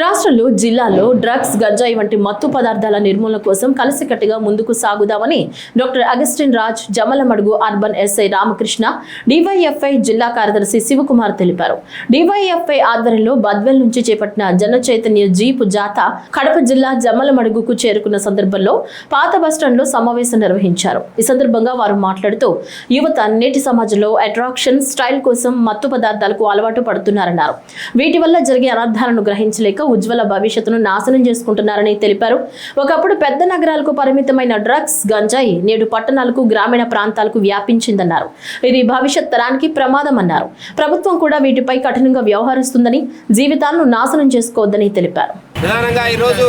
రాష్ట్రంలో జిల్లాల్లో డ్రగ్స్ గంజాయి వంటి మత్తు పదార్థాల నిర్మూలన కోసం కలిసికట్టుగా ముందుకు సాగుదామని doctor Augustine Raj Jammalamadugu urban SI Ramakrishna DYFI జిల్లా కార్యదర్శి శివకుమార్ తెలిపారు. డివైఎఫ్ఐ ఆధ్వర్యంలో బద్వేల్ నుంచి చేపట్టిన జన చైతన్య జీపు జాత కడప జిల్లా జమలమడుగుకు చేరుకున్న సందర్భంలో పాత బస్టాండ్లో సమావేశం నిర్వహించారు. ఈ సందర్భంగా వారు మాట్లాడుతూ యువత నేటి సమాజంలో అట్రాక్షన్ స్టైల్ కోసం మత్తు పదార్థాలకు అలవాటు పడుతున్నారన్నారు. వీటి వల్ల జరిగే అనర్థాలను గ్రహించలేక ఉజ్వల భవిష్యత్తును నాశనం చేసుకుంటున్నారని తెలిపారు. ఒకప్పుడు పెద్ద నగరాలకు పరిమితమైన డ్రగ్స్ గంజాయి నేడు పట్టణాలకు గ్రామీణ ప్రాంతాలకు వ్యాపించిందన్నారు. ఇది భవిష్యత్ తరానికి ప్రమాదమన్నారు. ప్రభుత్వం కూడా వీటిపై కఠినంగా వ్యవహరిస్తుందని, జీవితాలను నాశనం చేసుకోవద్దని తెలిపారు. ప్రధానంగా ఈరోజు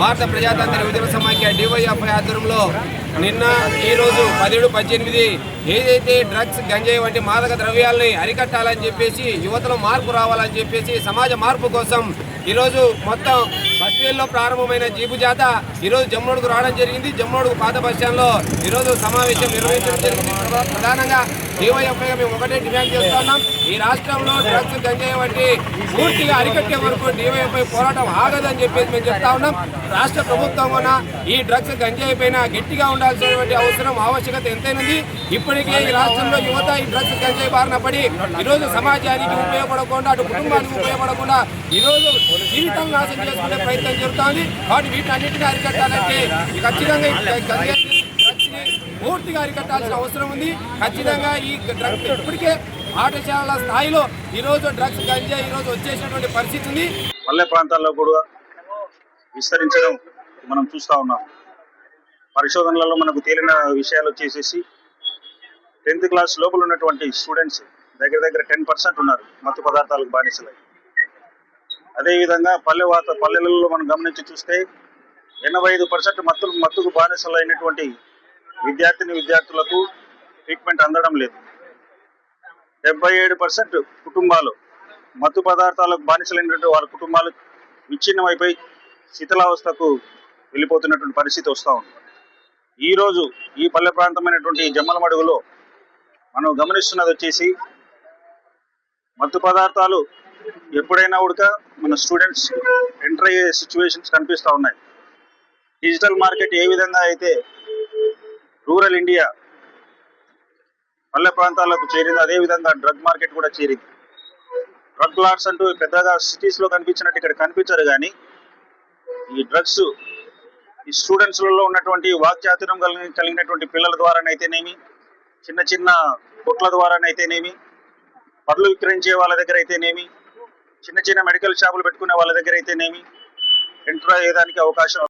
భారత ప్రజాతంత్ర విద్యుత్ సమాఖ్య డివైఎఫ్ఐ ఆధ్వర్యంలో నిన్న ఈరోజు 17-18 ఏదైతే డ్రగ్స్ గంజాయి వంటి మాదక ద్రవ్యాలని అరికట్టాలని చెప్పేసి యువతలో మార్పు రావాలని చెప్పేసి సమాజ మార్పు కోసం ఈరోజు మొత్తం బద్వేల్లో ప్రారంభమైన జీపు జాత ఈరోజు జమ్మోడుకు రావడం జరిగింది. జమ్మోడుకు పాత బస్టాండ్లో ఈరోజు సమావేశం నిర్వహించడం జరిగింది. ప్రధానంగా డివైఎఫ్ఐగా మేము ఒకటే డిమాండ్ చేస్తా ఉన్నాం. ఈ రాష్ట్రంలో డ్రగ్స్ గంజాయి వంటి పూర్తిగా అరికట్టే వరకు డివైఎఫ్ఐ పోరాటం ఆగదని చెప్పేసి మేము చెప్తా ఉన్నాం. రాష్ట్ర ప్రభుత్వం కూడా ఈ డ్రగ్స్ గంజాయి పైన గట్టిగా ఉండాల్సినటువంటి అవసరం ఆవశ్యకత ఎంతైనది. ఇప్పటికే ఈ రాష్ట్రంలో యువత ఈ డ్రగ్స్ గంజాయి బారిన పడి ఈరోజు సమాజానికి ఉపయోగపడకుండా, అటు కుటుంబానికి ఉపయోగపడకుండా ఈరోజు జీవితం నాశనం చేసుకునే ప్రయత్నం జరుగుతోంది. కాబట్టి వీటన్నిటిని అరికట్టాలంటే ఖచ్చితంగా డ్రగ్స్ని పూర్తిగా అరికట్టాల్సిన అవసరం ఉంది. ఖచ్చితంగా ఈ డ్రగ్స్ ఇప్పటికే పాఠశాలల స్థాయిలో ఈరోజు డ్రగ్స్ గంజాయి ఈరోజు వచ్చేసినటువంటి పరిస్థితి ఉంది. పల్లె ప్రాంతాల్లో కూడా విస్తరించడం మనం చూస్తూ ఉన్నాం. పరిశోధనలలో మనకు తేలిన విషయాలు వచ్చేసేసి 10th క్లాస్ లోపల ఉన్నటువంటి స్టూడెంట్స్ దగ్గర 10% ఉన్నారు మత్తు పదార్థాలకు బానిసలై. అదేవిధంగా పల్లెలలో మనం గమనించి చూస్తే 85% మత్తుకు బానిసలు అయినటువంటి విద్యార్థులకు ట్రీట్మెంట్ అందడం లేదు. 77% కుటుంబాలు మత్తు పదార్థాలకు బానిసలైనటువంటి వాళ్ళ కుటుంబాలు విచ్ఛిన్నమైపోయి శిథిలావస్థకు వెళ్ళిపోతున్నటువంటి పరిస్థితి వస్తూ ఉంది. ఈరోజు ఈ పల్లె ప్రాంతమైనటువంటి జమ్మలమడుగులో మనం గమనిస్తున్నది వచ్చేసి మత్తు పదార్థాలు ఎప్పుడైనా కూడా మన స్టూడెంట్స్ ఎంటర్ అయ్యే సిచ్యువేషన్స్ కనిపిస్తూ ఉన్నాయి. డిజిటల్ మార్కెట్ ఏ విధంగా అయితే రూరల్ ఇండియా పల్లె ప్రాంతాలకు చేరింది, అదేవిధంగా డ్రగ్ మార్కెట్ కూడా చేరింది. డ్రగ్ లాట్స్ అంటూ పెద్దగా సిటీస్లో కనిపించినట్టు ఇక్కడ కనిపించరు. కానీ ఈ డ్రగ్స్ ఈ స్టూడెంట్స్లలో ఉన్నటువంటి వాక్చాతుర్యం కలిగినటువంటి పిల్లల ద్వారానైతేనేమి, చిన్న కొట్ల ద్వారానైతేనేమి, పళ్ళు విక్రయించే వాళ్ళ దగ్గర అయితేనేమి, చిన్న మెడికల్ షాపులు పెట్టుకునే వాళ్ళ దగ్గర అయితేనేమి ఎంటర్ అయ్యేదానికి అవకాశం